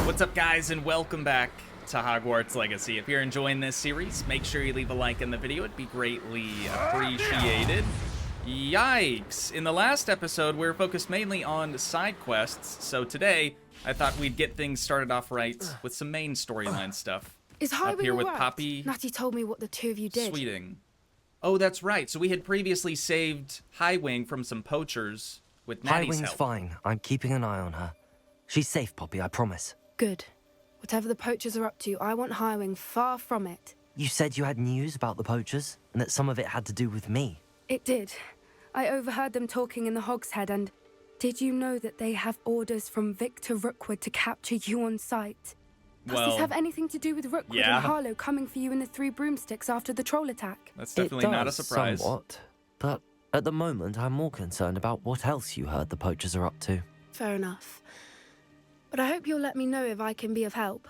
What's up, guys, and welcome back to Hogwarts Legacy. If you're enjoying this series, make sure you leave a like in the video. It'd be greatly appreciated. Yikes! In the last episode, we were focused mainly on side quests, so today I thought we'd get things started off right with some main storyline stuff. Is Up here Highwing with alright? Poppy, Natty told me what the two of you did. Sweeting. Oh, that's right. So we had previously saved Highwing from some poachers with Natty's Highwing's help. fine. I'm keeping an eye on her. She's safe, Poppy, I promise. Good. Whatever the poachers are up to, I want Highwing far from it. You said you had news about the poachers, and that some of it had to do with me. It did. I overheard them talking in the Hogshead, and did you know that they have orders from Victor Rookwood to capture you on sight? Does this have anything to do with Rookwood yeah. and Harlow coming for you in the Three Broomsticks after the troll attack? That's definitely not a does, surprise. Somewhat, but at the moment, I'm more concerned about what else you heard the poachers are up to. Fair enough. But I hope you'll let me know if I can be of help,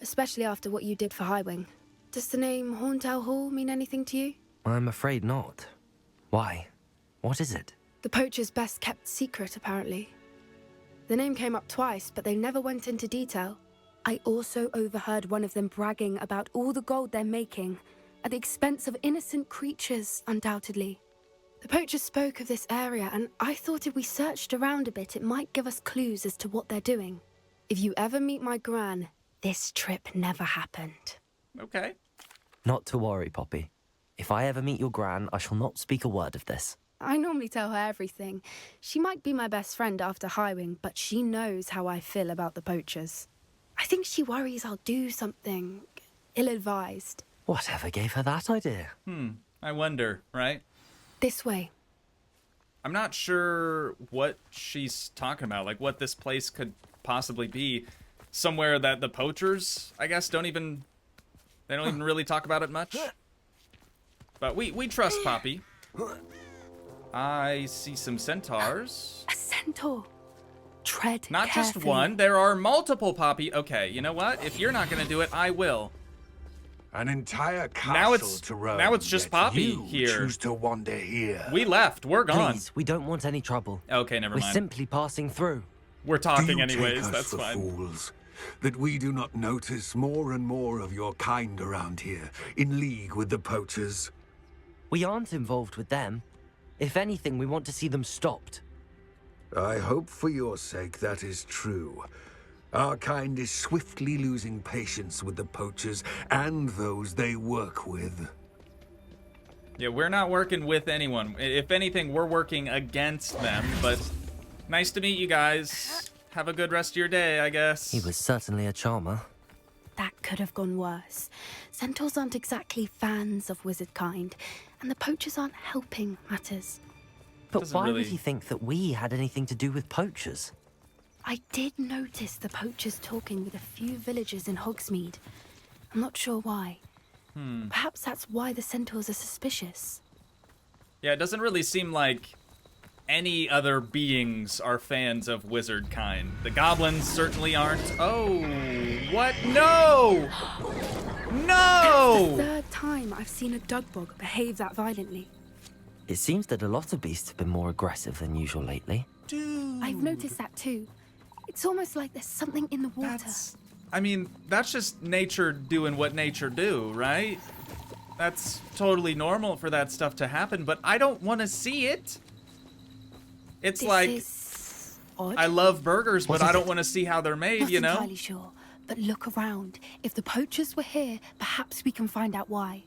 especially after what you did for Highwing. Does the name Horntail Hall mean anything to you? I'm afraid not. Why? What is it? The poacher's best kept secret, apparently. The name came up twice, but they never went into detail. I also overheard one of them bragging about all the gold they're making, at the expense of innocent creatures, undoubtedly. The poacher spoke of this area, and I thought if we searched around a bit, it might give us clues as to what they're doing. If you ever meet my gran, this trip never happened. Okay. Not to worry, Poppy. If I ever meet your gran, I shall not speak a word of this. I normally tell her everything. She might be my best friend after Highwing, but she knows how I feel about the poachers. I think she worries I'll do something ill-advised. Whatever gave her that idea? I wonder, right? This way. I'm not sure what she's talking about, like what this place could possibly be. Somewhere that the poachers, I guess, don't even really talk about it much. But we trust Poppy. I see some centaurs. A centaur. Tread Not just carefully. one, there are multiple, Poppy. Okay, you know what? If you're not gonna do it, I will. An entire castle to roam. Now it's just yet Poppy you here. Choose to wander here. We left, we're gone. Please, we don't want any trouble. Okay, never We're mind. simply passing through. We're Do talking you anyways, take us that's for fine. fools? That we do not notice more and more of your kind around here, in league with the poachers? We aren't involved with them. If anything, we want to see them stopped. I hope for your sake that is true. Our kind is swiftly losing patience with the poachers and those they work with. Yeah, we're not working with anyone. If anything, we're working against them, but nice to meet you guys. Have a good rest of your day, I guess. He was certainly a charmer. That could have gone worse. Centaurs aren't exactly fans of wizard kind, and the poachers aren't helping matters. But Doesn't why really- would he think that we had anything to do with poachers? I did notice the poachers talking with a few villagers in Hogsmeade. I'm not sure why. Perhaps that's why the centaurs are suspicious. Yeah, it doesn't really seem like any other beings are fans of wizard kind. The goblins certainly aren't. Oh, what? No! The No! third time I've seen a dugbog behave that violently. It seems that a lot of beasts have been more aggressive than usual lately. I've noticed that too. It's almost like there's something in the water. That's just nature doing what nature do, right? That's totally normal for that stuff to happen, but I don't want to see it. It's This like, is odd. I love burgers, but What I is don't it? want to see how they're made, Not you know? entirely sure, but look around. If the poachers were here, perhaps we can find out why.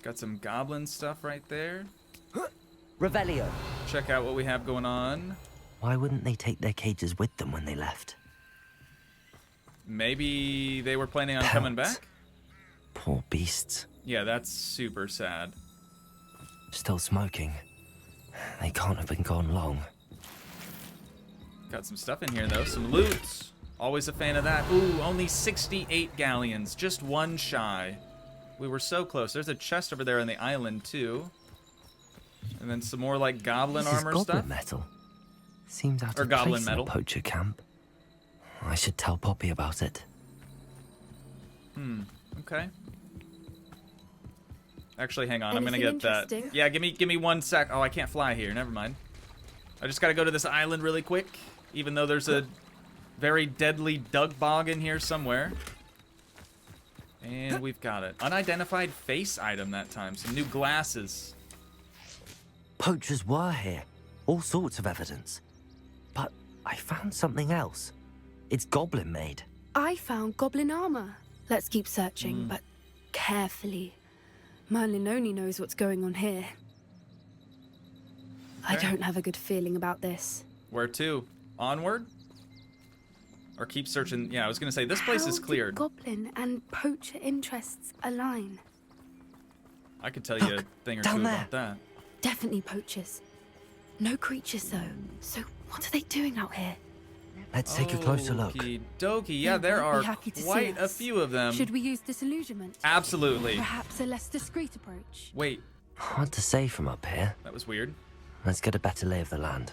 Got some goblin stuff right there. Revelio! Check out what we have going on. Why wouldn't they take their cages with them when they left? Maybe they were planning on coming Parents. back? Poor beasts. Yeah, that's super sad. Still smoking. They can't have been gone long. Got some stuff in here, though. Some loot. Always a fan of that. Ooh, only 68 galleons. Just one shy. We were so close. There's a chest over there on the island, too. And then some more, like, goblin This is armor goblin stuff. metal. Seems out Or of goblin place metal. in a poacher camp. I should tell Poppy about it. Okay. Actually, hang on. I'm gonna Anything get that. interesting? Yeah, give me 1 sec. Oh, I can't fly here. Never mind. I just gotta go to this island really quick. Even though there's a very deadly dug bog in here somewhere. And we've got it. Unidentified face item that time. Some new glasses. Poachers were here. All sorts of evidence. But I found something else. It's goblin made. I found goblin armor. Let's keep searching, but carefully. Merlin only knows what's going on here. I don't have a good feeling about this. Where to? Onward? Or keep searching? Yeah, I was gonna say, this place is How cleared. do goblin and poacher interests align? I could tell you a thing or two down about that. Definitely poachers. No creatures, though. So what are they doing out here? Let's take a closer look. Okie dokie. Yeah, They there won't are be happy to see quite a us. few of them. Should we use disillusionment? Absolutely. Perhaps a less discreet approach. Wait, Hard to say from up here. that was weird. Let's get a better lay of the land.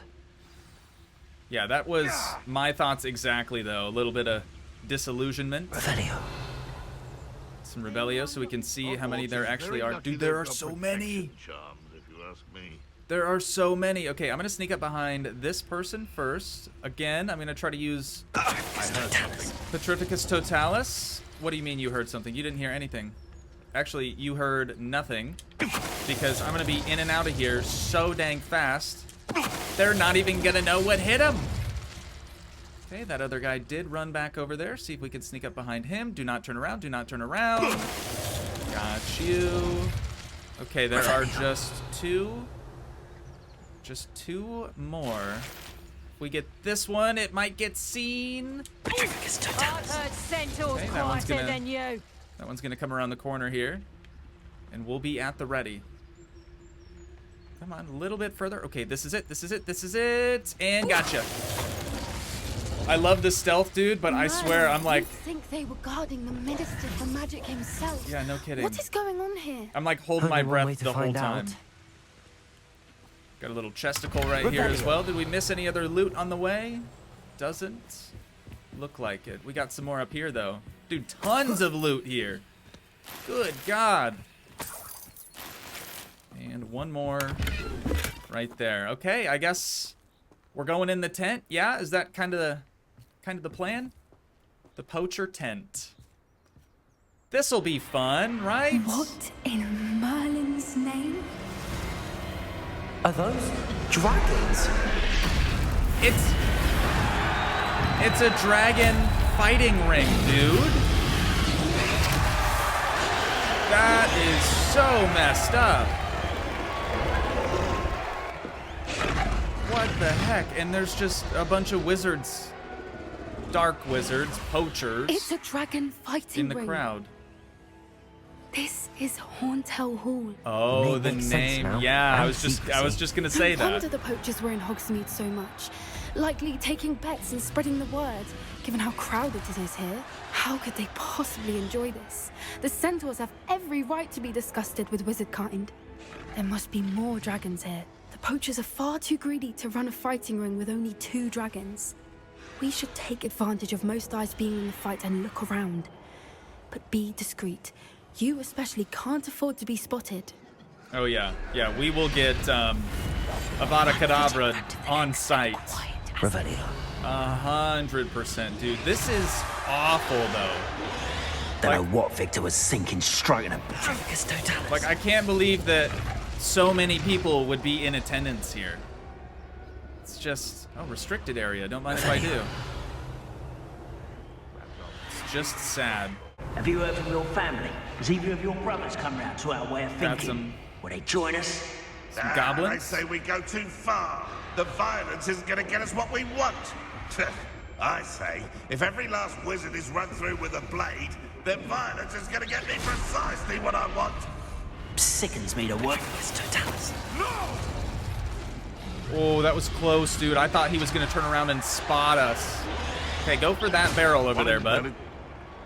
Yeah, that was my thoughts exactly, though. A little bit of disillusionment. Revelio. Some Rebellio, so we can see how many there actually are. Dude, there are so many. Charms, if you ask me. There are so many. Okay, I'm gonna sneak up behind this person first. Again, I'm gonna try to use Petrificus Totalis. What do you mean you heard something? You didn't hear anything. Actually, you heard nothing. Because I'm gonna be in and out of here so dang fast. They're not even gonna know what hit them. Okay, that other guy did run back over there. See if we can sneak up behind him. Do not turn around. Do not turn around. Got you. Okay, there are just two. Just two more. If we get this one, it might get seen. I've heard centaurs Okay, that one's quieter gonna- than you. That one's gonna come around the corner here. And we'll be at the ready. Come on, a little bit further. Okay, this is it. This is it. This is it. And gotcha. I love the stealth, dude, but I swear I'm like, You'd think they were guarding the Minister for Magic himself. yeah, no kidding. What is going on here? I'm like holding my Only one way breath to the whole find time. out. Got a little chesticle right here as well. Did we miss any other loot on the way? Doesn't look like it. We got some more up here, though. Dude, tons of loot here. Good God. And one more right there. Okay, I guess we're going in the tent. Yeah, is that kind of the plan? The poacher tent. This'll be fun, right? What in Merlin's name? Are those dragons? It's a dragon fighting ring, dude. That is so messed up. What the heck? And there's just a bunch of wizards. Dark wizards, poachers It's a dragon fighting in the ring. crowd. This is Hauntel Hall. Oh, the Makes sense name. now. Yeah, I And was just secrecy. gonna say No wonder that. the poachers were in Hogsmeade so much. Likely taking bets and spreading the word, given how crowded it is here. How could they possibly enjoy this? The centaurs have every right to be disgusted with wizard kind. There must be more dragons here. The poachers are far too greedy to run a fighting ring with only 2 dragons. We should take advantage of most eyes being in the fight and look around. But be discreet. You especially can't afford to be spotted. Oh yeah, yeah. We will get Avada Kedavra on site. Revelio. 100%, dude. This is awful, though. Don't Like- know what Victor was sinking straight in a Petrificus Totalis. Like, I can't believe that so many people would be in attendance here. It's just, oh, restricted area. Don't mind if I do. It's just sad. Have you heard from your family? Has either of your brothers come round to our way of Got thinking? some- Will they join us? Some goblins? They say we go too far. The violence isn't going to get us what we want. I say, if every last wizard is run through with a blade, then violence is going to get me precisely what I want. Sickens me to work with this Totalis. Oh, that was close, dude. I thought he was going to turn around and spot us. Okay, go for that barrel over there, bud.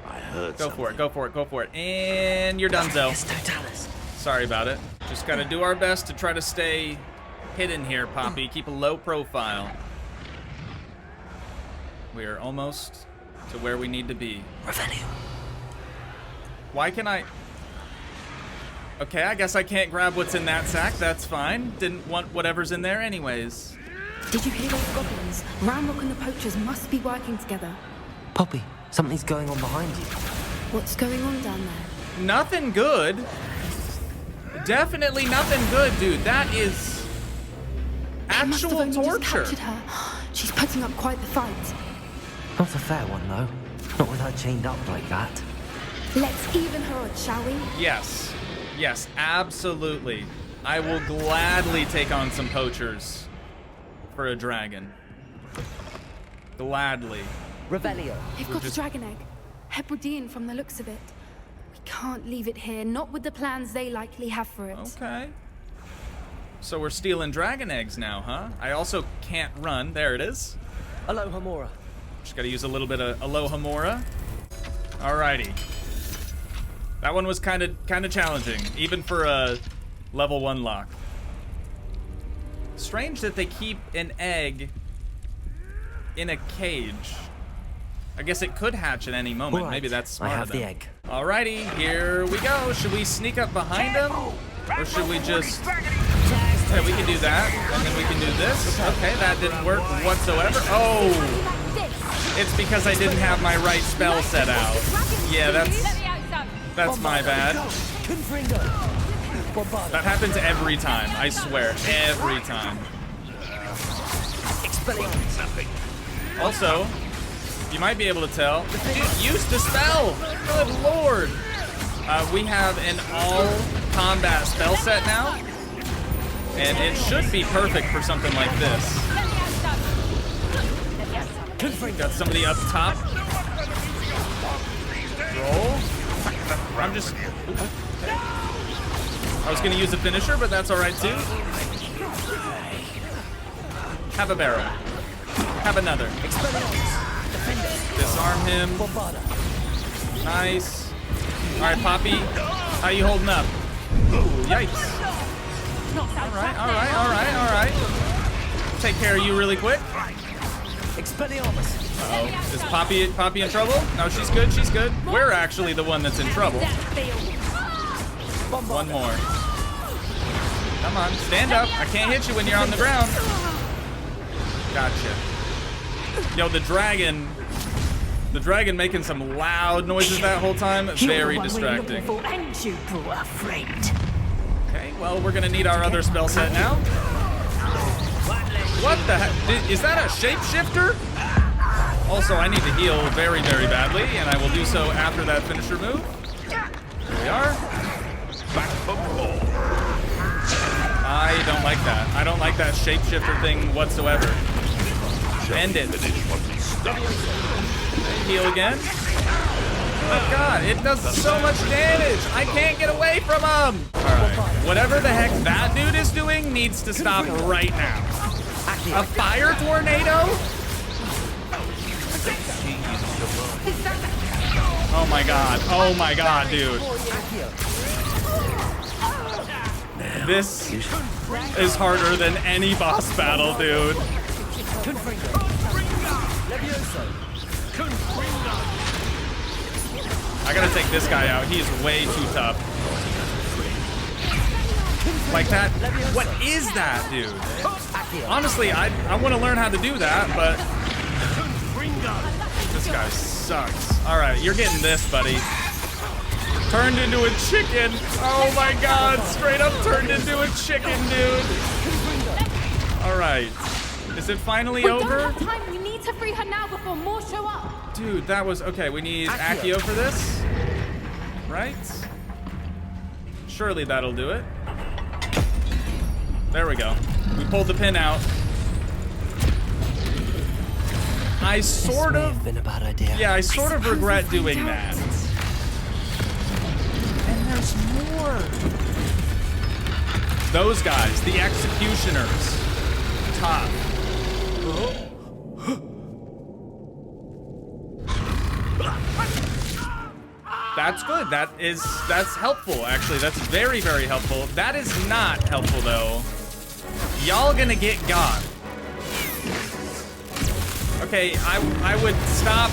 I heard Go for it, go for it, go for it. And you're donezo. Petrificus Totalis. Sorry about it. Just gotta do our best to try to stay hidden here, Poppy. Keep a low profile. We are almost to where we need to be. Revelio. Why can I... Okay, I guess I can't grab what's in that sack. That's fine. Didn't want whatever's in there anyways. Did you hear those goblins? Ramrock and the poachers must be working together. Poppy, something's going on behind you. What's going on down there? Nothing good. Definitely nothing good, dude. That is They must have actual only just torture. captured her. She's putting up quite the fight. Not a fair one, though. Not with her chained up like that. Let's even her odds, shall we? Yes. Yes, absolutely. I will gladly take on some poachers for a dragon. Gladly. Revelio. They've got a dragon egg. Hebridean from the looks of it. We can't leave it here, not with the plans they likely have for it. Okay. So we're stealing dragon eggs now, huh? I also can't run. There it is. Aloha Mora. Just gotta use a little bit of Aloha Mora. Alrighty. That one was kind of challenging, even for a level 1 lock. Strange that they keep an egg in a cage. I guess it could hatch at any moment. All right, Maybe that's smart I of have them. the egg. Alrighty, here we go. Should we sneak up behind them? Or should we just... Yeah, we can do that, and then we can do this. Okay, that didn't work whatsoever. Oh! It's because I didn't have my right spell set out. Yeah, that's my bad. That happens every time, I swear. Every time. Also, you might be able to tell, dude, use the spell! Good lord! We have an all-combat spell set now, and it should be perfect for something like this. Got somebody up top. Roll. I'm just... I was gonna use a finisher, but that's alright too. Have a barrel. Have another. Disarm him. Nice. Alright, Poppy. How you holding up? Ooh, yikes. Alright. Take care of you really quick. Uh-oh. Is Poppy in trouble? No, she's good, she's good. We're actually the one that's in trouble. One more. Come on, stand up. I can't hit you when you're on the ground. Gotcha. Yo, the dragon making some loud noises that whole time. Very distracting. Okay, well, we're gonna need our other spell set now. What the heck? Is that a shapeshifter? Also, I need to heal very, very badly, and I will do so after that finisher move. Here we are. I don't like that. I don't like that shapeshifter thing whatsoever. End it. Heal again. Oh god, it does so much damage. I can't get away from him. Alright, whatever the heck that dude is doing needs to stop right now. A fire tornado? Oh my god, dude. This is harder than any boss battle, dude. I gotta take this guy out. He is way too tough. Like that? What is that, dude? Honestly, I want to learn how to do that, but this guy sucks. All right, you're getting this, buddy. Turned into a chicken. Oh my god, straight up turned into a chicken, dude. All right. Is it finally over? Don't have time. We need to free her now before more show up. Dude, that was... Okay, we need Accio for this. Right? Surely that'll do it. There we go. We pulled the pin out. I sort of... been a bad idea. Yeah, I sort of regret doing that. And there's more. Those guys, the executioners. Top. That's good. That's helpful, actually. That's very, very helpful. That is not helpful, though. Y'all gonna get got. Okay, I would stop.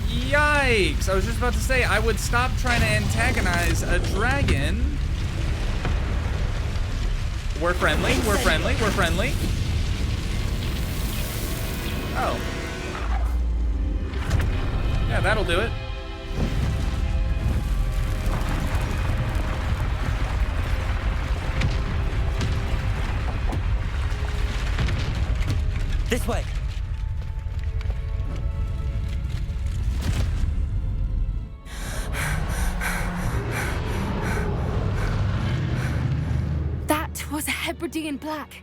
Yikes. Because I was just about to say, I would stop trying to antagonize a dragon. We're friendly, we're friendly, we're friendly. Oh. Yeah, that'll do it. This way. That was a Hebridean black.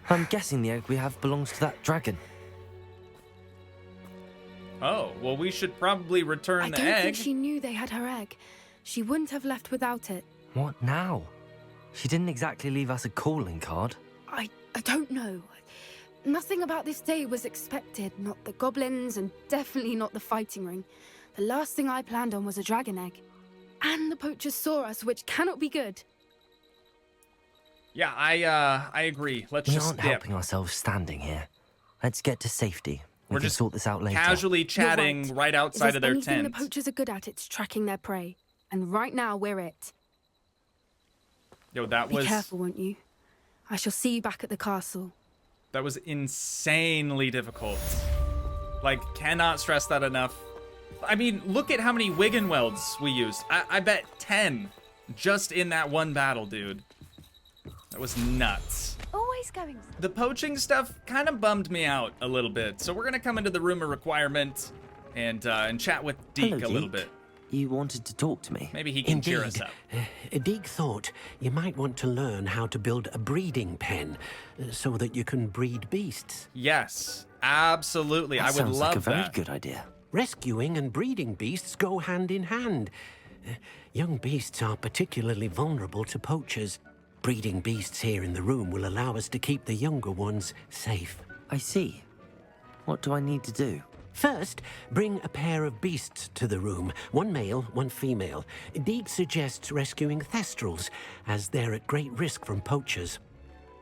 I'm guessing the egg we have belongs to that dragon. Oh, well, we should probably return I the don't egg. think she knew they had her egg. She wouldn't have left without it. What now? She didn't exactly leave us a calling card. I don't know. Nothing about this day was expected. Not the goblins, and definitely not the fighting ring. The last thing I planned on was a dragon egg. And the poachers saw us, which cannot be good. Yeah, I agree. Let's We just aren't helping ourselves standing here. Let's get to safety. We We're can just sort this out later. casually chatting You're right If outside there's of their anything tent. the poachers are good at, it's tracking their prey. And right now, we're it. Yo, that Be was careful, won't you? I shall see you back at the castle. that was insanely difficult. Like, cannot stress that enough. I mean, look at how many Wiggenwelds we used. I bet 10 just in that one battle, dude. That was nuts. Always going. The poaching stuff kind of bummed me out a little bit, so we're gonna come into the room of requirement and chat with Deke Hello, a little Deke. bit. You wanted to talk to me. Maybe he can cheer us up. Deke thought you might want to learn how to build a breeding pen so that you can breed beasts. Yes, absolutely. That I would sounds love like a very that. good idea. Rescuing and breeding beasts go hand in hand. Young beasts are particularly vulnerable to poachers. Breeding beasts here in the room will allow us to keep the younger ones safe. I see. What do I need to do? First, bring a pair of beasts to the room. One male, one female. Deke suggests rescuing thestrals, as they're at great risk from poachers.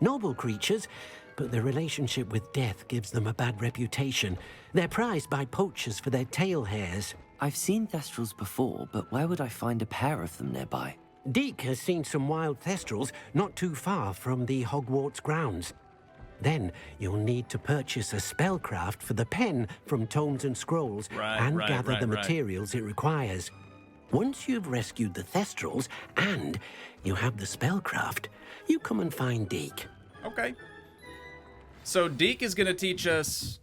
Noble creatures, but their relationship with death gives them a bad reputation. They're prized by poachers for their tail hairs. I've seen thestrals before, but where would I find a pair of them nearby? Deke has seen some wild thestrals not too far from the Hogwarts grounds. Then you'll need to purchase a spellcraft for the pen from Tomes and Scrolls and gather the materials it requires. Once you've rescued the thestrals and you have the spellcraft, you come and find Deke. Okay. So Deke is gonna teach us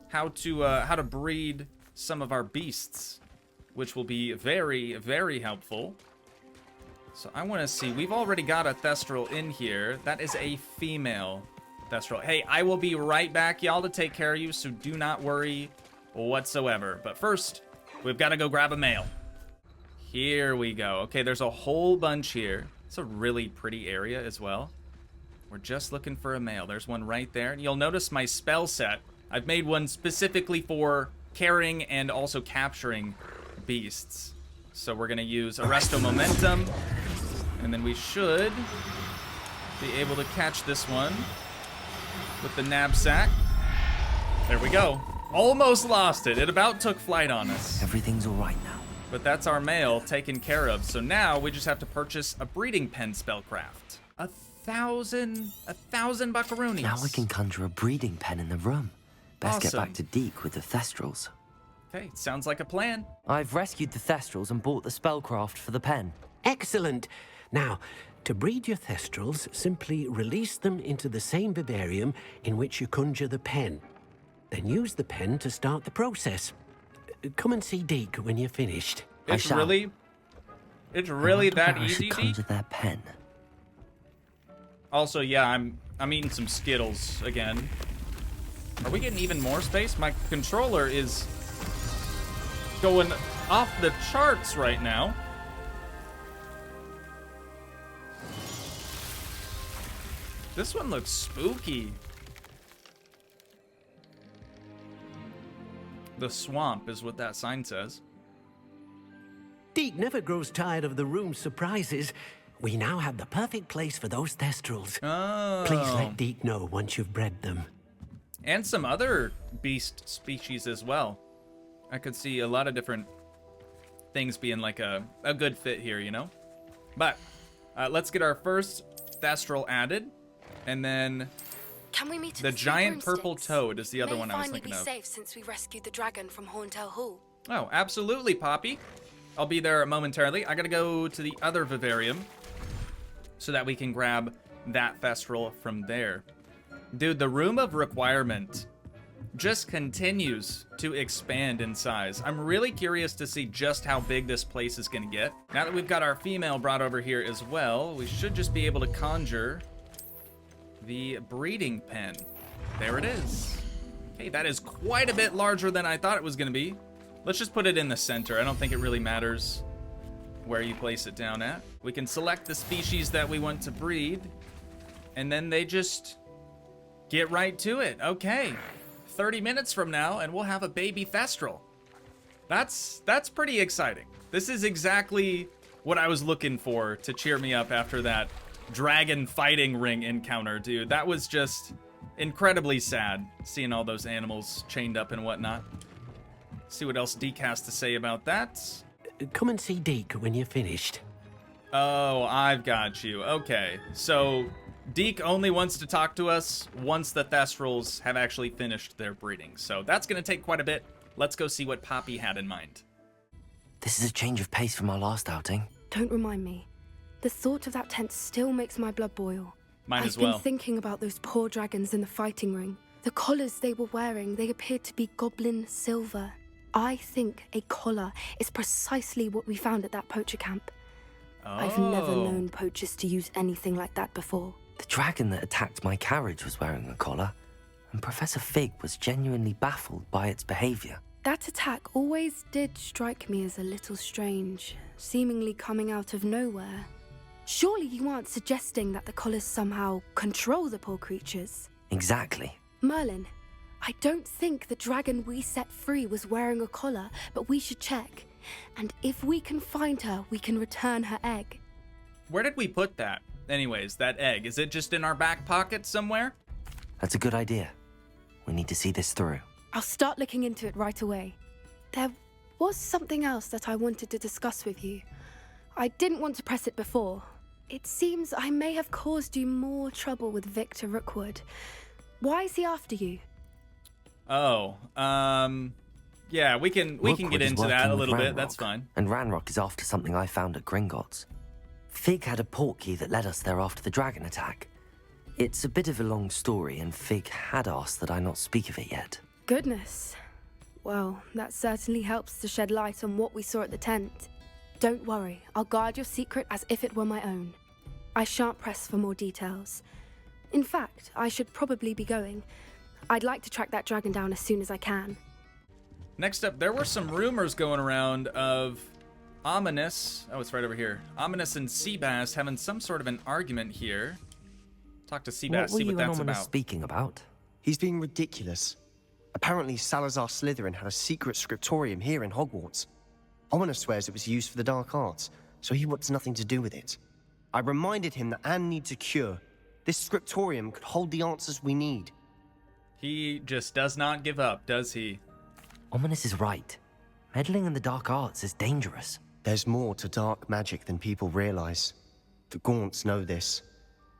how to breed some of our beasts, which will be very, very helpful. So I want to see. We've already got a thestral in here. That is a female thestral. Hey, I will be right back, y'all, to take care of you, so do not worry whatsoever. But first, we've got to go grab a male. Here we go. Okay, there's a whole bunch here. It's a really pretty area as well. We're just looking for a male. There's one right there. And you'll notice my spell set. I've made one specifically for carrying and also capturing beasts. So we're going to use Arresto Momentum. And then we should be able to catch this one with the knapsack. There we go. Almost lost it. It about took flight on us. Everything's all right now. But that's our male taken care of. So now we just have to purchase a breeding pen spellcraft. 1,000 buckaroonies. Now I can conjure a breeding pen in the room. Best get Awesome. back to Deke with the thestrals. Okay, sounds like a plan. I've rescued the thestrals and bought the spellcraft for the pen. Excellent. Now, to breed your thestrals, simply release them into the same vivarium in which you conjure the pen. Then use the pen to start the process. Come and see Deke when you're finished. It's shall. really I that wonder easy, where I should Deke? conjure their pen. Also, yeah, I'm eating some Skittles again. Are we getting even more space? My controller is going off the charts right now. This one looks spooky. The swamp is what that sign says. Deke never grows tired of the room's surprises. We now have the perfect place for those thestrals. Oh. Please let Deke know once you've bred them. And some other beast species as well. I could see a lot of different things being like a good fit here, you know? But let's get our first Thestral added, and then Can we meet at the the giant Three purple Broomsticks? toad is the other May one I was finally thinking be of. safe since we rescued the dragon from Horntail Hall. Oh, absolutely, Poppy. I'll be there momentarily. I gotta go to the other vivarium so that we can grab that Thestral from there. Dude, the Room of Requirement just continues to expand in size. I'm really curious to see just how big this place is gonna get. Now that we've got our female brought over here as well, we should just be able to conjure the breeding pen. There it is. Okay, that is quite a bit larger than I thought it was gonna be. Let's just put it in the center. I don't think it really matters where you place it down at. We can select the species that we want to breed, and then they just get right to it. Okay, 30 minutes from now, and we'll have a baby Thestral. That's pretty exciting. This is exactly what I was looking for to cheer me up after that dragon fighting ring encounter, dude. That was just incredibly sad, seeing all those animals chained up and whatnot. See what else Deke has to say about that. Come and see Deke when you're finished. Oh, I've got you. Okay, so Deke only wants to talk to us once the Thestrals have actually finished their breeding. So that's going to take quite a bit. Let's go see what Poppy had in mind. This is a change of pace from our last outing. Don't remind me. The thought of that tent still makes my blood boil. Mine as I've well. been thinking about those poor dragons in the fighting ring. The collars they were wearing, they appeared to be goblin silver. I think a collar is precisely what we found at that poacher camp. I've never known poachers to use anything like that before. The dragon that attacked my carriage was wearing a collar, and Professor Fig was genuinely baffled by its behavior. That attack always did strike me as a little strange, seemingly coming out of nowhere. Surely you aren't suggesting that the collars somehow control the poor creatures? Exactly. Merlin, I don't think the dragon we set free was wearing a collar, but we should check. And if we can find her, we can return her egg. Where did we put that? Anyways, that egg, is it just in our back pocket somewhere? That's a good idea. We need to see this through. I'll start looking into it right away. There was something else that I wanted to discuss with you. I didn't want to press it before. It seems I may have caused you more trouble with Victor Rookwood. Why is he after you? Oh, yeah, we can get into that a little bit. That's fine. And Ranrock is after something I found at Gringotts. Fig had a portkey that led us there after the dragon attack. It's a bit of a long story, and Fig had asked that I not speak of it yet. Goodness. Well, that certainly helps to shed light on what we saw at the tent. Don't worry, I'll guard your secret as if it were my own. I shan't press for more details. In fact, I should probably be going. I'd like to track that dragon down as soon as I can. Next up, there were some rumors going around of Ominous. Oh, it's right over here. Ominous and Seabass having some sort of an argument here. Talk to Seabass, see what that's about. Speaking about? He's being ridiculous. Apparently, Salazar Slytherin had a secret scriptorium here in Hogwarts. Ominous swears it was used for the dark arts, so he wants nothing to do with it. I reminded him that Anne needs a cure. This scriptorium could hold the answers we need. He just does not give up, does he? Ominous is right. Meddling in the dark arts is dangerous. There's more to dark magic than people realize. The Gaunts know this.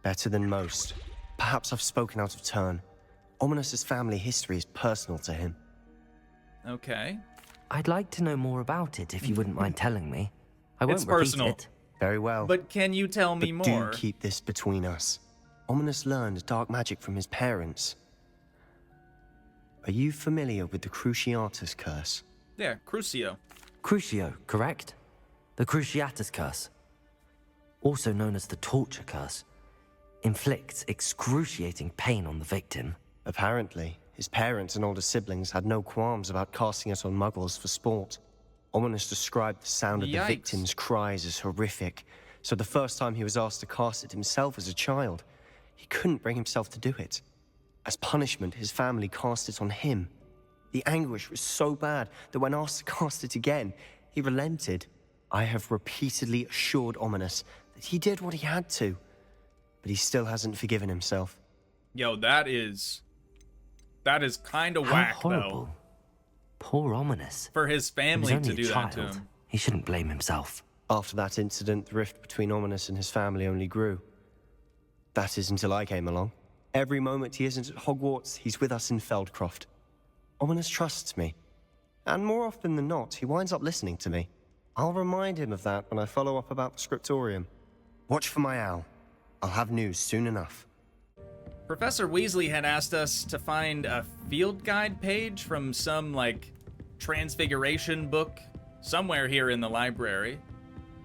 Better than most. Perhaps I've spoken out of turn. Ominous's family history is personal to him. Okay. I'd like to know more about it if you wouldn't mind telling me. I won't It's repeat personal. it. Very well. But can you tell me But more? do keep this between us. Ominous learned dark magic from his parents. Are you familiar with the Cruciatus curse? Yeah, Crucio. Crucio, correct? The Cruciatus curse, also known as the torture curse, inflicts excruciating pain on the victim. Apparently, his parents and older siblings had no qualms about casting it on muggles for sport. Ominous described the sound of the Yikes. victim's cries as horrific, so the first time he was asked to cast it himself as a child, he couldn't bring himself to do it. As punishment, his family cast it on him. The anguish was so bad that when asked to cast it again, he relented. I have repeatedly assured Ominous that he did what he had to, but he still hasn't forgiven himself. Yo, that is kind of How whack, horrible. though. Poor Ominous. For his family He was to only do a that to child. him. He shouldn't blame himself. After that incident, the rift between Ominous and his family only grew. That is until I came along. Every moment he isn't at Hogwarts, he's with us in Feldcroft. Ominous trusts me. And more often than not, he winds up listening to me. I'll remind him of that when I follow up about the scriptorium. Watch for my owl. I'll have news soon enough. Professor Weasley had asked us to find a field guide page from some, like, transfiguration book somewhere here in the library.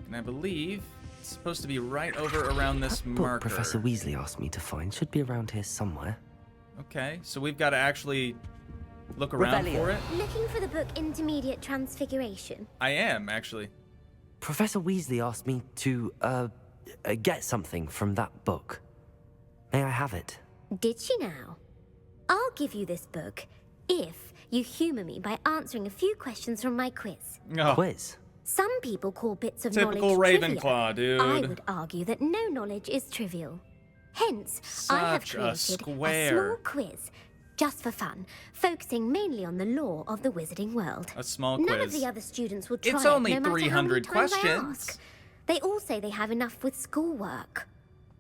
And I believe it's supposed to be right over around this That book marker. Professor Weasley asked me to find should be around here somewhere. Okay, so we've got to actually look around for it. Looking for the book Intermediate Transfiguration? I am, actually. Professor Weasley asked me to, get something from that book. May I have it? Did she now? I'll give you this book if you humor me by answering a few questions from my quiz. Oh. Quiz? Some people call bits of Typical knowledge Ravenclaw, trivia. dude. I would argue that no knowledge is trivial. Hence, I have Such a created a square. small quiz, just for fun, focusing mainly on the lore of the wizarding world. A small None quiz. of the other students will try It's it, only no matter 300 how many times I questions. ask. They all say they have enough with schoolwork.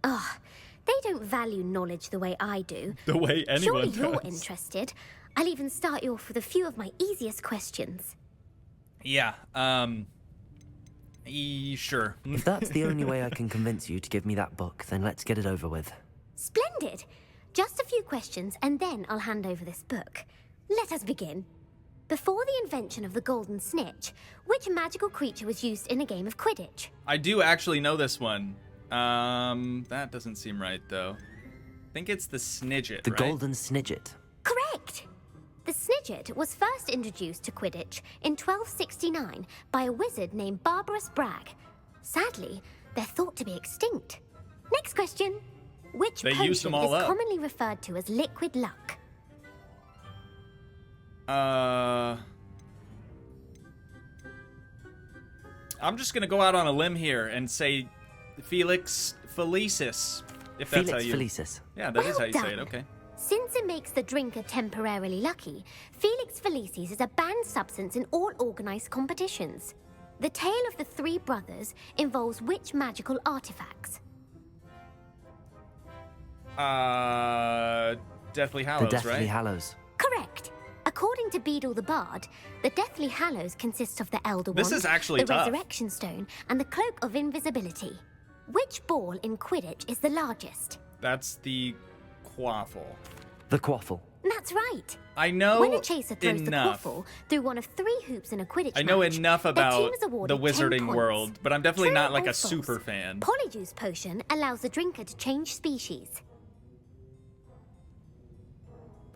Ugh, they don't value knowledge the way I do. The way anyone Surely you're does. interested. I'll even start you off with a few of my easiest questions. Yeah, sure. If that's the only way I can convince you to give me that book, then let's get it over with. Splendid! Just a few questions, and then I'll hand over this book. Let us begin. Before the invention of the golden snitch, which magical creature was used in a game of Quidditch? I do actually know this one. That doesn't seem right, though. I think it's the Snidget, The right? Golden Snidget. Correct! The Snidget was first introduced to Quidditch in 1269 by a wizard named Barbarous Bragg. Sadly, they're thought to be extinct. Next question. Which They potion used is them all up. commonly referred to as liquid luck? I'm just gonna go out on a limb here and say Felix Felicis, if that's how Felix you... Felicis. Yeah, that is Well how you say it, done. okay. Since it makes the drinker temporarily lucky, Felix Felicis is a banned substance in all organized competitions. The tale of the three brothers involves which magical artifacts? Deathly Hallows, The Deathly right? Hallows. Correct. According to Beedle the Bard, the Deathly Hallows consists of the Elder This Wand, is actually the tough. Resurrection Stone, and the Cloak of Invisibility. Which ball in Quidditch is the largest? That's the Quaffle. The Quaffle. That's right. I know When a chaser throws enough. the quaffle through one of 3 hoops in a Quidditch I know match, enough their about team is the awarded 10 wizarding points. world, but I'm definitely True not like or a false? super fan. Polyjuice Potion allows the drinker to change species.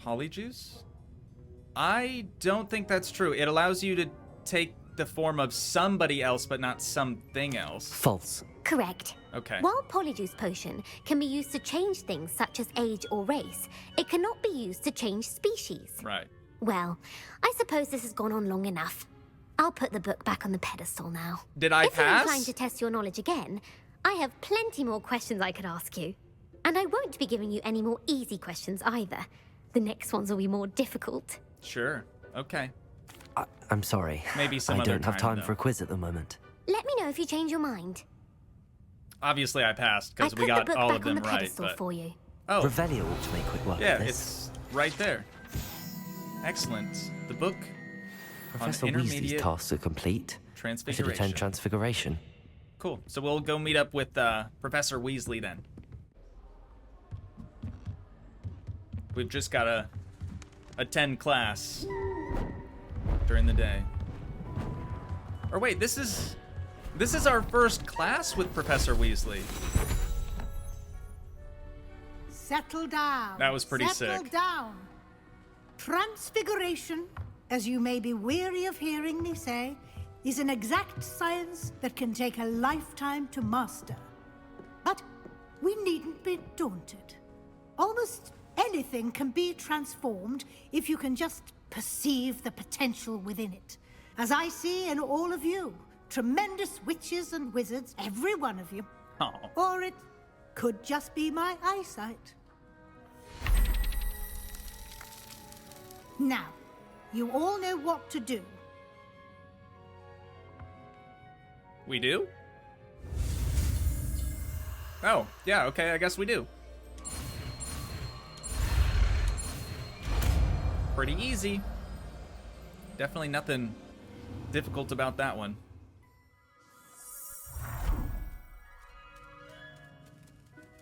Polyjuice? I don't think that's true. It allows you to take the form of somebody else, but not something else. False. Correct. Okay. While Polyjuice Potion can be used to change things such as age or race, it cannot be used to change species. Right. Well, I suppose this has gone on long enough. I'll put the book back on the pedestal now. Did I If you're pass? inclined to test your knowledge again, I have plenty more questions I could ask you. And I won't be giving you any more easy questions either. The next ones will be more difficult. Sure. Okay. I'm sorry. Maybe some I other don't have time, time for a quiz at the moment. Let me know if you change your mind. Obviously, I passed I because put we got the book all back of on them the right. pedestal But for you. oh, Revelio ought to make quick work yeah, of this. it's right there. Excellent. The book Professor on Weasley's intermediate tasks are complete. I should transfiguration. attend Transfiguration. Cool. So we'll go meet up with Professor Weasley then. We've just got to attend class during the day. Or wait, this is our first class with Professor Weasley. Settle down. That was pretty Settle sick. down. Transfiguration, as you may be weary of hearing me say, is an exact science that can take a lifetime to master. But we needn't be daunted. Almost anything can be transformed if you can just perceive the potential within it. As I see in all of you, tremendous witches and wizards, every one of you. Oh. Or it could just be my eyesight. Now, you all know what to do. We do? Oh, yeah, okay, I guess we do. Pretty easy. Definitely nothing difficult about that one.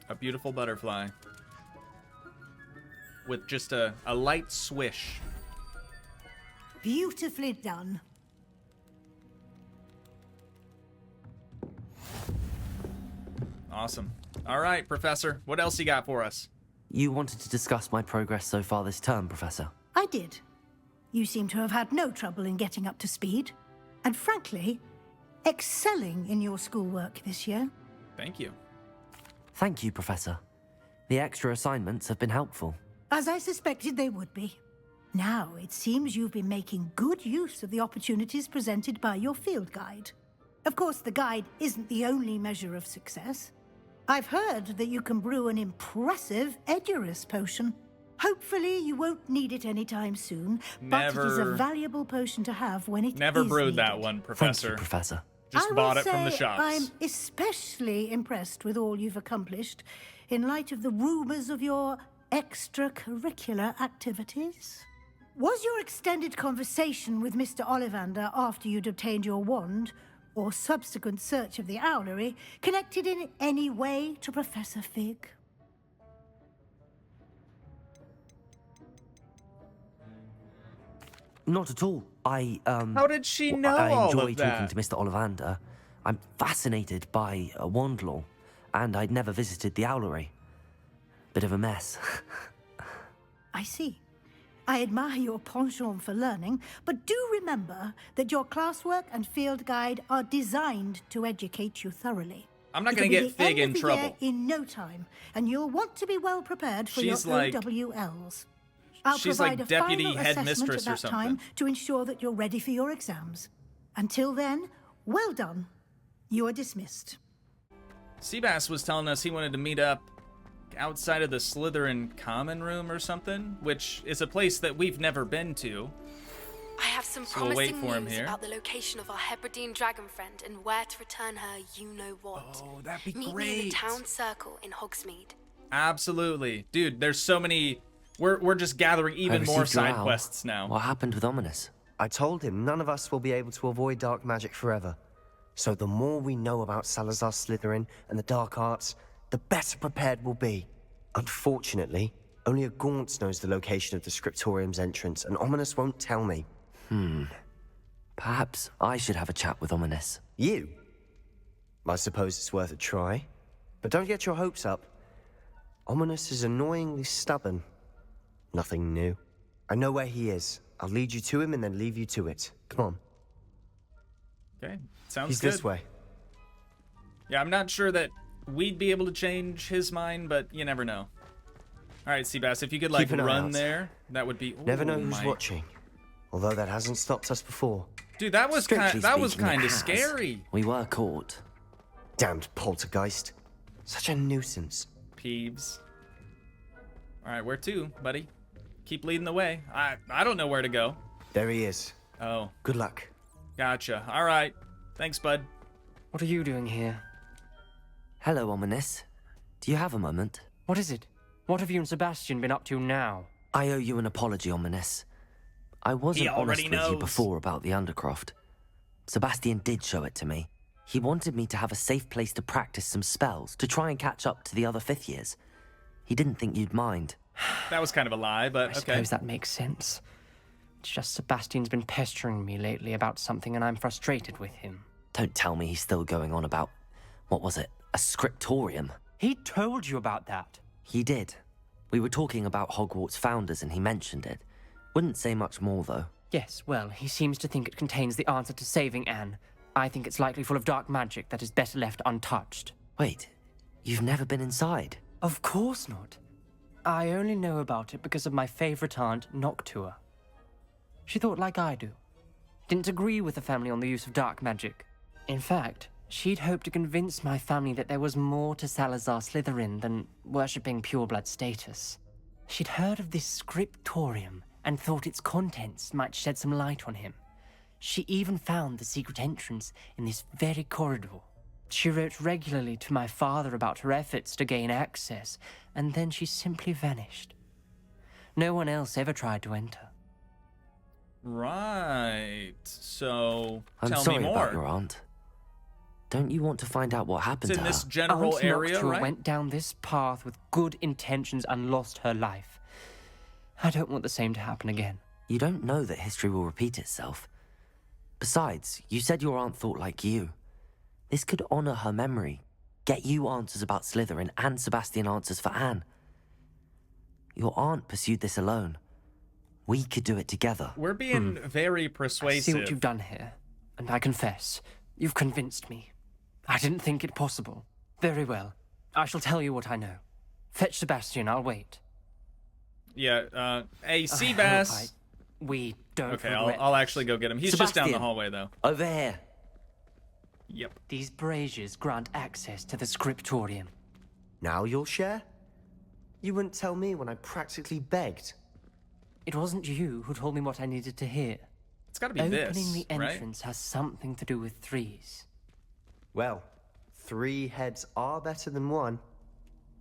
A beautiful butterfly. With just a light swish. Beautifully done. Awesome. All right, Professor. What else you got for us? You wanted to discuss my progress so far this term, Professor. I did. You seem to have had no trouble in getting up to speed. And frankly, excelling in your schoolwork this year. Thank you. Thank you, Professor. The extra assignments have been helpful. As I suspected they would be. Now, it seems you've been making good use of the opportunities presented by your field guide. Of course, the guide isn't the only measure of success. I've heard that you can brew an impressive Edurus potion. Hopefully, you won't need it anytime soon, but it is a valuable potion to have when it is Never brewed needed. that one, Professor. Thank you, Professor. Just bought it from the shops. I'm especially impressed with all you've accomplished in light of the rumors of your extracurricular activities. Was your extended conversation with Mr. Ollivander after you'd obtained your wand, or subsequent search of the owlery, connected in any way to Professor Fig? Not at all. How did she know I all enjoy of talking that? to Mr. Ollivander. I'm fascinated by wand law, and I'd never visited the owlery. Bit of a mess. I see. I admire your penchant for learning, but do remember that your classwork and field guide are designed to educate you thoroughly. I'm not It'll going to be get the Fig end in of the year trouble. in no time, and you'll want to be well prepared for She's your like- OWLs. I'll she's provide like a deputy final headmistress assessment or at that time something. to ensure that you're ready for your exams. Until then, well done. You are dismissed. Seabass was telling us he wanted to meet up outside of the Slytherin common room or something, which is a place that we've never been to. I have some So we'll wait promising for him news here. about the location of our Hebridean dragon friend and where to return her you-know-what. Oh, that'd be Meet me in the great. town circle in Hogsmeade. Absolutely. Dude, there's so many... We're just gathering even I more received your side owl. quests now. What happened with Ominous? I told him none of us will be able to avoid dark magic forever. So the more we know about Salazar Slytherin and the dark arts, the better prepared we'll be. Unfortunately, only a Gaunt knows the location of the Scriptorium's entrance, and Ominous won't tell me. Perhaps I should have a chat with Ominous. You? I suppose it's worth a try. But don't get your hopes up. Ominous is annoyingly stubborn. Nothing new. I know where he is. I'll lead you to him and then leave you to it. Come on. Okay, sounds He's good. this way. Yeah, I'm not sure that we'd be able to change his mind, but you never know. All right, Seabass, if you could like Keep an eye run out. there, that would be. Never know Ooh, who's my- watching. Although that hasn't stopped us before. Dude, that was Strictly kind of speaking, it has. scary. We were caught. Damned poltergeist. Such a nuisance. Peeves. All right, where to, buddy? Keep leading the way. I don't know where to go. There he is. Oh, Good luck. gotcha. All right. Thanks, bud. What are you doing here? Hello, Ominous. Do you have a moment? What is it? What have you and Sebastian been up to now? I owe you an apology, Ominous. I wasn't already honest with you knows. before about the Undercroft. Sebastian did show it to me. He wanted me to have a safe place to practice some spells, to try and catch up to the other fifth years. He didn't think you'd mind. That was kind of a lie, but I okay. suppose that makes sense. It's just Sebastian's been pestering me lately about something and I'm frustrated with him. Don't tell me he's still going on about, what was it, a scriptorium? He told you about that. He did. We were talking about Hogwarts founders and he mentioned it. Wouldn't say much more, though. Yes, well, he seems to think it contains the answer to saving Anne. I think it's likely full of dark magic that is better left untouched. Wait, you've never been inside? Of course not. I only know about it because of my favorite aunt, Noctua. She thought like I do. Didn't agree with the family on the use of dark magic. In fact, she'd hoped to convince my family that there was more to Salazar Slytherin than worshipping pureblood status. She'd heard of this scriptorium and thought its contents might shed some light on him. She even found the secret entrance in this very corridor. She wrote regularly to my father about her efforts to gain access, and then she simply vanished. No one else ever tried to enter. Right. So, I'm tell sorry me more. about your aunt. Don't you want to find out what happened It's to in her? this general Aunt area, Noctua right? went down this path with good intentions and lost her life. I don't want the same to happen again. You don't know that history will repeat itself. Besides, you said your aunt thought like you. This could honor her memory, get you answers about Slytherin and Sebastian answers for Anne. Your aunt pursued this alone. We could do it together. We're being very I persuasive. see what you've done here, and I confess, you've convinced me. I didn't think it possible. Very well. I shall tell you what I know. Fetch Sebastian, I'll wait. Yeah, hey, I Seabass. hope we don't Okay, regret I'll actually go get him. He's just down the Sebastian. hallway, though. Over here. Yep. These braziers grant access to the scriptorium. Now you'll share? You wouldn't tell me when I practically begged. It wasn't you who told me what I needed to hear. It's gotta be Opening this, the right? entrance has something to do with threes. Well, 3 heads are better than 1.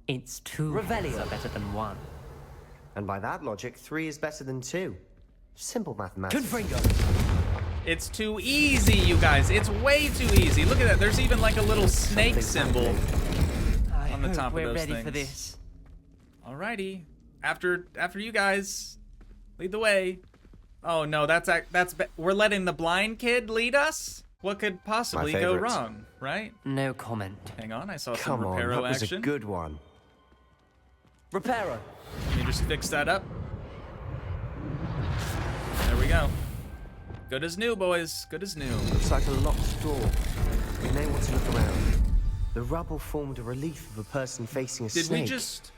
It's 2 heads are better than 1. And by that logic, 3 is better than 2. Simple mathematics. It's too easy, you guys. It's way too easy. Look at that. There's even like a little snake symbol I on the hope top of we're those ready things. for this. Alrighty. After you guys, lead the way. Oh no, we're letting the blind kid lead us? What could possibly go favorite. wrong, right? No comment. Hang on, I saw some Come on, reparo that was action. a good one. Reparo. Can you just fix that up? There we go. Good as new, boys. Good as new. Looks like a locked door. We may want to look around. The rubble formed a relief of a person facing a Did snake. we just...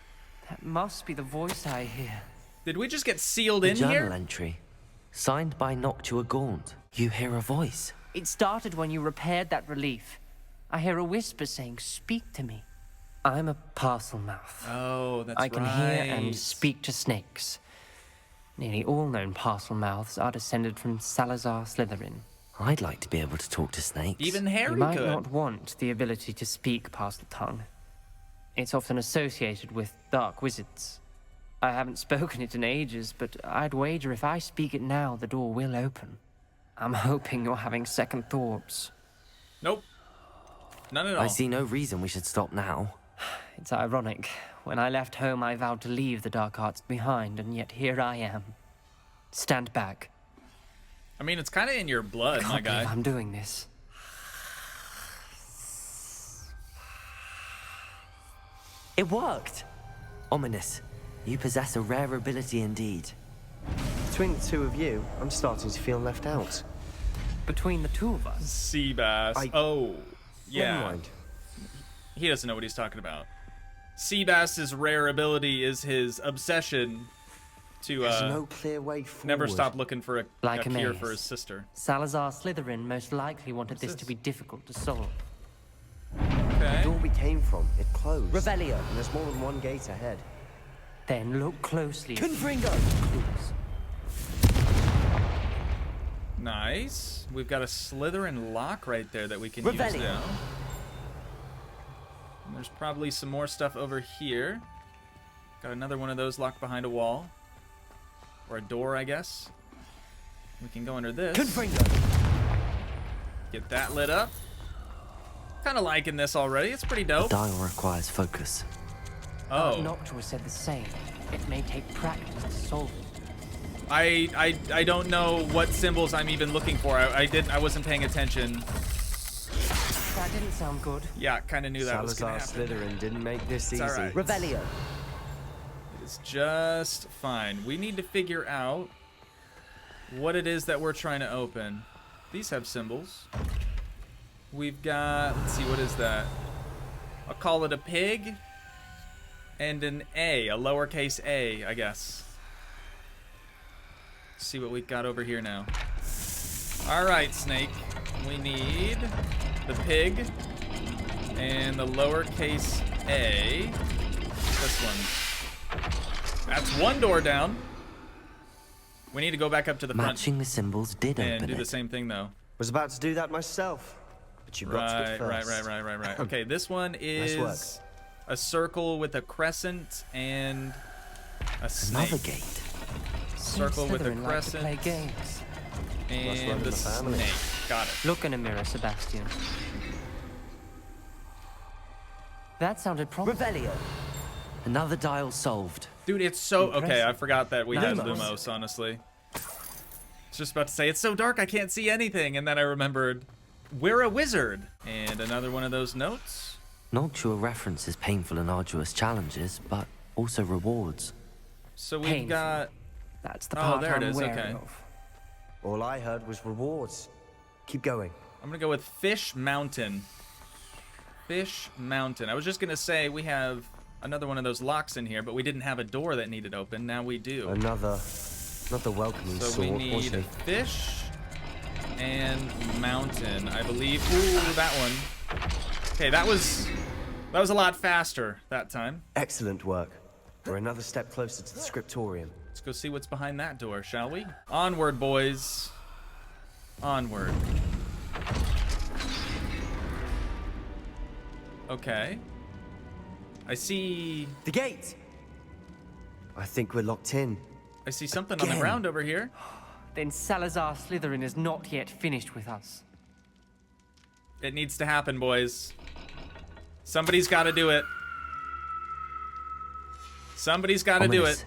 That must be the voice I hear. Did we just get sealed The in journal here? entry. Signed by Noctua Gaunt. You hear a voice. It started when you repaired that relief. I hear a whisper saying, "Speak to me." I'm a parcel mouth. Oh, that's I can right. hear and speak to snakes. Nearly all known parcel mouths are descended from Salazar Slytherin. I'd like to be able to talk to snakes. Even Harry You might could. not want the ability to speak parcel tongue. It's often associated with dark wizards. I haven't spoken it in ages, but I'd wager if I speak it now, the door will open. I'm hoping you're having second thoughts. Nope. None at all. I see no reason we should stop now. It's ironic. When I left home, I vowed to leave the dark arts behind, and yet here I am. Stand back. I mean, it's kind of in your blood, I my can't believe guy. I'm doing this. It worked! Ominous. You possess a rare ability indeed. Between the 2 of you, I'm starting to feel left out. Between the 2 of us? Seabass. Oh, yeah. Never mind. He doesn't know what he's talking about. Seabass's rare ability is his obsession to There's no clear way forward. never stop looking for a Like a cure maze. for his sister. Salazar Slytherin most likely wanted this to be difficult to solve. Okay. The door we came from, it closed. Revelio. And there's more than one gate ahead. Then look closely. Confringo! Clues. Nice. We've got a Slytherin lock right there that we can use Revelio. now. And there's probably some more stuff over here. Got another one of those locked behind a wall. Or a door, I guess. We can go under this. Confringo! Get that lit up. Kind of liking this already. It's pretty dope. Dial requires focus. Oh. Noctua said the same. It may take practice to solve it. I don't know what symbols I'm even looking for. I wasn't paying attention. That didn't sound good. Yeah, kind of knew that was gonna Salazar happen. Slytherin didn't make this It's easy. all right. Revelio. It's just fine. We need to figure out what it is that we're trying to open. These have symbols. We've got, let's see, what is that? I'll call it a pig and an A, a lowercase a, I guess. Let's see what we've got over here now. All right, Snake. We need the pig and the lowercase a. This one. That's one door down. We need to go back up to the front. Matching the symbols did and open do the it. same thing though. Was about to do that myself, but you got to it first. Right. Okay, this one is Nice a circle with a crescent and a snake. Another gate. Circle with a Slytherin like to play crescent games. and the snake. Got it. Look in a mirror, Sebastian. That sounded promising. Revelio. Another dial solved. Dude, it's so... Okay, I forgot that we had Lumos. Lumos, honestly. I was just about to say, it's so dark I can't see anything, and then I remembered, we're a wizard. And another one of those notes. Noctua references painful and arduous challenges, but also rewards. So we've Painful. got... That's the Oh, part there it I'm is, wary okay. of. All I heard was rewards. Keep going. I'm gonna go with Fish Mountain. Fish Mountain. I was just gonna say, we have another one of those locks in here, but we didn't have a door that needed open. Now we do. Another, not the welcoming So sword, we was need he? fish and mountain, I believe. Ooh, that one. Okay, that was a lot faster that time. Excellent work. We're another step closer to the scriptorium. Let's go see what's behind that door, shall we? Onward, boys. Onward. Okay. I see... The gate! I think we're locked in. I see something on the Again. ground over here. Then Salazar Slytherin is not yet finished with us. It needs to happen, boys. Somebody's got to do it. Somebody's got to do it.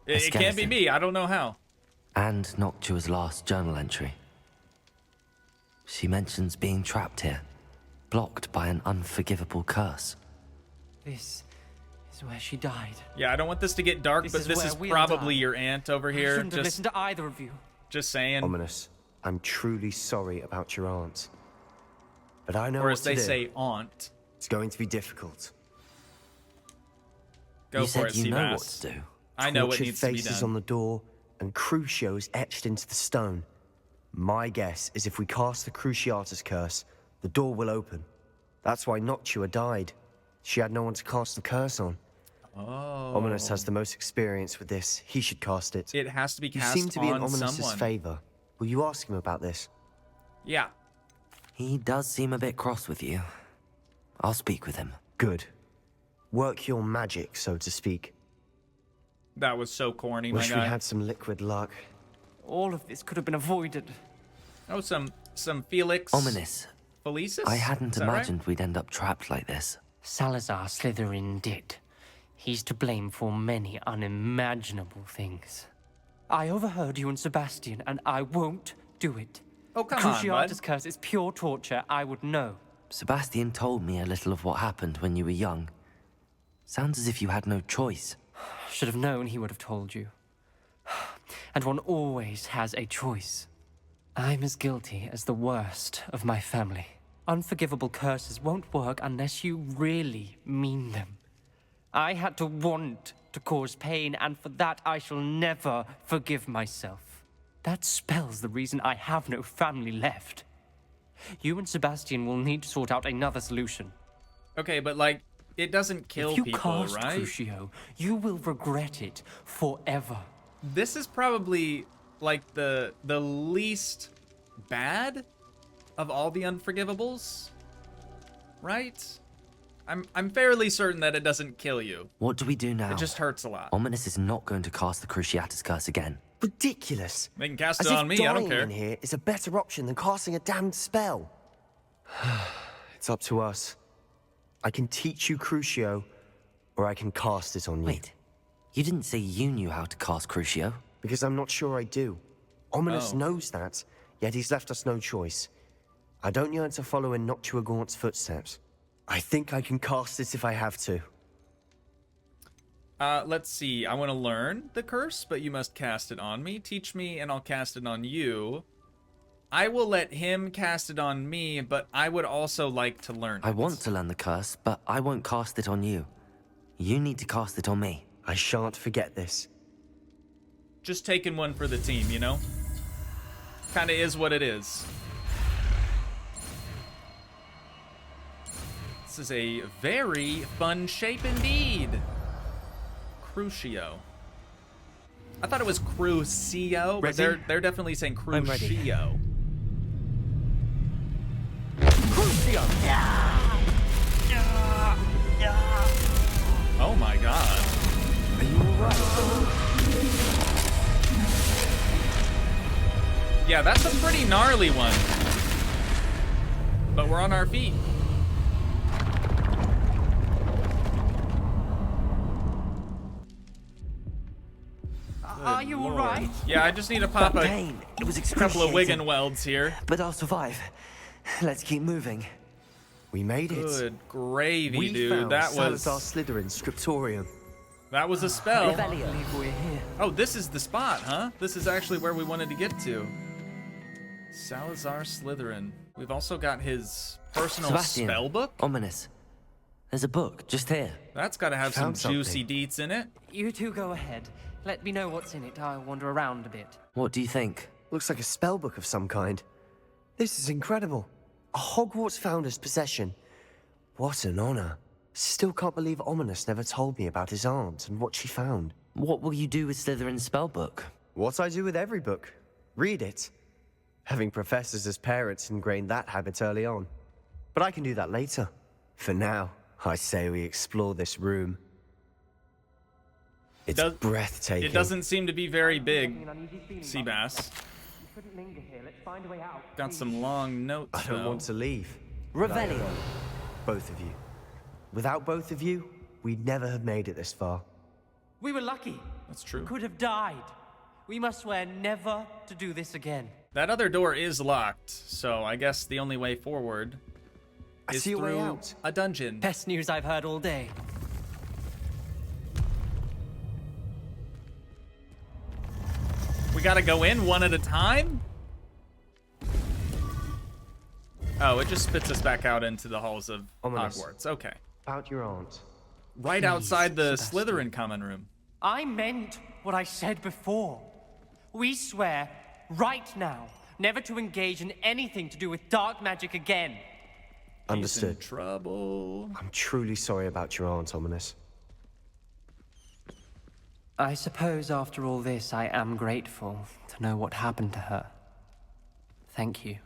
It can't be me. I don't know how. And Noctua's last journal entry. She mentions being trapped here, blocked by an unforgivable curse. This is where she died. Yeah, I don't want this to get dark, This but is this where is we'll probably die. your aunt over I here. shouldn't have listened to either of you. Just saying. Ominous. I'm truly sorry about your aunt. But I know Or what as they to do. say, aunt. It's going to be difficult. Go You for said it, you know Seabass. what to do. I know what Tortured needs to be faces done. on the door and Crucios etched into the stone. My guess is if we cast the Cruciatus curse, the door will open. That's why Noctua died. She had no one to cast the curse on. Oh. Ominous has the most experience with this. He should cast it. It has to be You cast seem to be in on Ominous's someone. favor. Will you ask him about this? Yeah. He does seem a bit cross with you. I'll speak with him. Good. Work your magic, so to speak. That was so corny, my Wish we guy. had some liquid luck. All of this could have been avoided. Oh, some Felix. Ominous. Felicis? I hadn't Is that right? imagined we'd end up trapped like this. Salazar Slytherin did. He's to blame for many unimaginable things. I overheard you and Sebastian, and I won't do it. Oh, come on, bud. Cruciatus curse is pure torture. I would know. Sebastian told me a little of what happened when you were young. Sounds as if you had no choice. Should have known he would have told you. And one always has a choice. I'm as guilty as the worst of my family. Unforgivable curses won't work unless you really mean them. I had to want to cause pain, and for that I shall never forgive myself. That spells the reason I have no family left. You and Sebastian will need to sort out another solution. Okay, but like, it doesn't kill If you people, cast right? Crucio, you will regret it forever. This is probably like the least bad of all the unforgivables, right? I'm fairly certain that it doesn't kill you. What do we do now? It just hurts a lot. Ominous is not going to cast the Cruciatus curse again. Ridiculous. They can cast As it if on me, I don't dying care. in here is a better option than casting a damned spell. It's up to us. I can teach you Crucio, or I can cast it on you. Wait, you didn't say you knew how to cast Crucio? Because I'm not sure I do. Ominous Oh. knows that, yet he's left us no choice. I don't yearn to follow in Noctua Gaunt's footsteps. I think I can cast it if I have to. Let's see. I want to learn the curse, but you must cast it on me. Teach me, and I'll cast it on you. I will let him cast it on me, but I would also like to learn I it. want to learn the curse, but I won't cast it on you. You need to cast it on me. I shan't forget this. Just taking one for the team, you know? Kinda is what it is. This is a very fun shape indeed. Crucio. I thought it was Crucio, but they're definitely saying Crucio. Crucio! Oh my god. Are you alright? Yeah, that's a pretty gnarly one. But we're on our feet. Are you alright? Yeah, I just need to pop pain. It was a couple of Wiggenwelds here. But I'll survive. Let's keep moving. We made it. Good gravy, we dude. Found That was Salazar Slytherin's scriptorium. That was a spell. We're here. Oh, this is the spot, huh? This is actually where we wanted to get to. Salazar Slytherin. We've also got his personal Sebastian, spell book. Ominous. There's a book just here. That's got to have some juicy deets in it. You two go ahead. Let me know what's in it. I'll wander around a bit. What do you think? Looks like a spell book of some kind. This is incredible. A Hogwarts founder's possession. What an honor. Still can't believe Ominous never told me about his aunt and what she found. What will you do with Slytherin's spellbook? What I do with every book. Read it. Having professors as parents ingrained that habit early on. But I can do that later. For now, I say we explore this room. It's breathtaking. It doesn't seem to be very big, Seabass. Got some long notes, I don't want to leave. Revelio. Both of you. Without both of you, we'd never have made it this far. We were lucky. That's true. Could have died. We must swear never to do this again. That other door is locked, so I guess the only way forward is see a way through out. a dungeon. Best news I've heard all day. We gotta go in one at a time? Oh, it just spits us back out into the halls of Ominous. Hogwarts. Okay. About your aunt. Right outside the Slytherin common room. I meant what I said before. We swear, right now, never to engage in anything to do with dark magic again. Understood. He's in trouble. I'm truly sorry about your aunt, Ominous. I suppose after all this, I am grateful to know what happened to her. Thank you.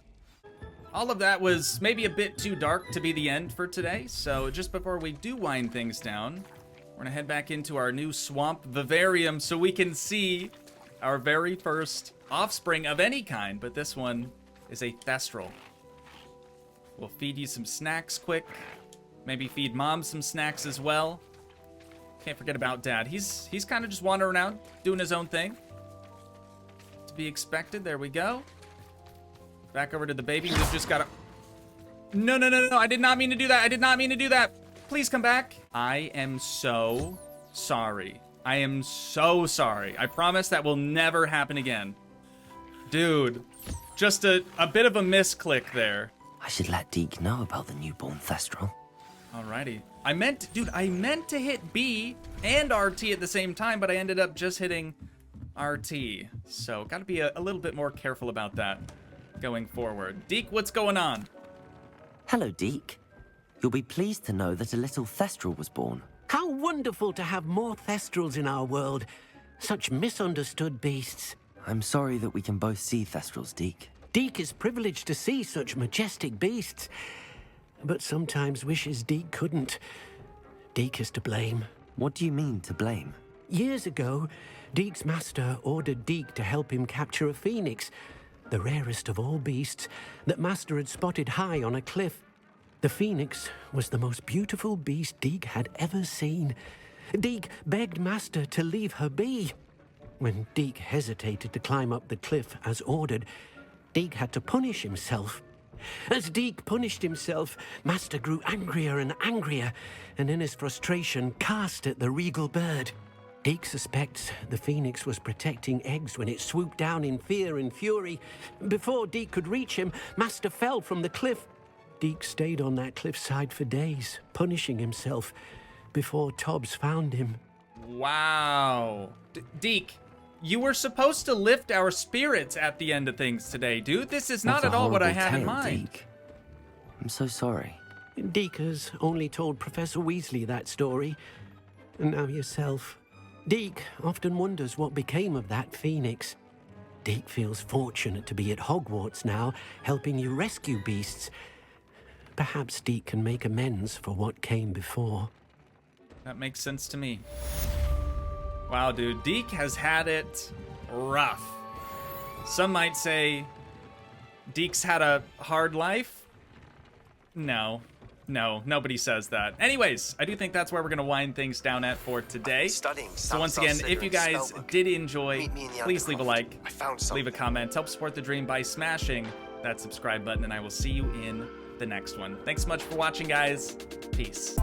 All of that was maybe a bit too dark to be the end for today, so just before we do wind things down, we're gonna head back into our new swamp vivarium so we can see our very first offspring of any kind, but this one is a Thestral. We'll feed you some snacks quick, maybe feed Mom some snacks as well. Can't forget about Dad. He's kind of just wandering around, doing his own thing. To be expected. There we go. Back over to the baby. We've just got to... No. I did not mean to do that. I did not mean to do that. Please come back. I am so sorry. I am so sorry. I promise that will never happen again. Dude, just a bit of a misclick there. I should let Deke know about the newborn Thestral. Alrighty. I meant to hit B and RT at the same time, but I ended up just hitting RT. So, gotta be a little bit more careful about that going forward. Deke, what's going on? Hello, Deke. You'll be pleased to know that a little Thestral was born. How wonderful to have more Thestrals in our world. Such misunderstood beasts. I'm sorry that we can both see Thestrals, Deke. Deke is privileged to see such majestic beasts, but sometimes wishes Deke couldn't. Deke is to blame. What do you mean, to blame? Years ago, Deke's master ordered Deke to help him capture a phoenix, the rarest of all beasts, that master had spotted high on a cliff. The phoenix was the most beautiful beast Deke had ever seen. Deke begged master to leave her be. When Deke hesitated to climb up the cliff as ordered, Deke had to punish himself. As Deke punished himself, master grew angrier and angrier, and in his frustration cast at the regal bird. Deke suspects the phoenix was protecting eggs when it swooped down in fear and fury. Before Deke could reach him, master fell from the cliff. Deke stayed on that cliffside for days, punishing himself, before Tobbs found him. Wow. Deke, you were supposed to lift our spirits at the end of things today, dude. This is not at all what I had in mind. Deke. I'm so sorry. Deke has only told Professor Weasley that story, and now yourself. Deke often wonders what became of that phoenix. Deke feels fortunate to be at Hogwarts now, helping you rescue beasts. Perhaps Deke can make amends for what came before. That makes sense to me. Wow, dude. Deke has had it rough. Some might say Deke's had a hard life. No, nobody says that. Anyways, I do think that's where we're going to wind things down at for today. So once again, if you guys did enjoy, please leave a like, leave a comment, help support the dream by smashing that subscribe button, and I will see you in the next one. Thanks so much for watching, guys. Peace.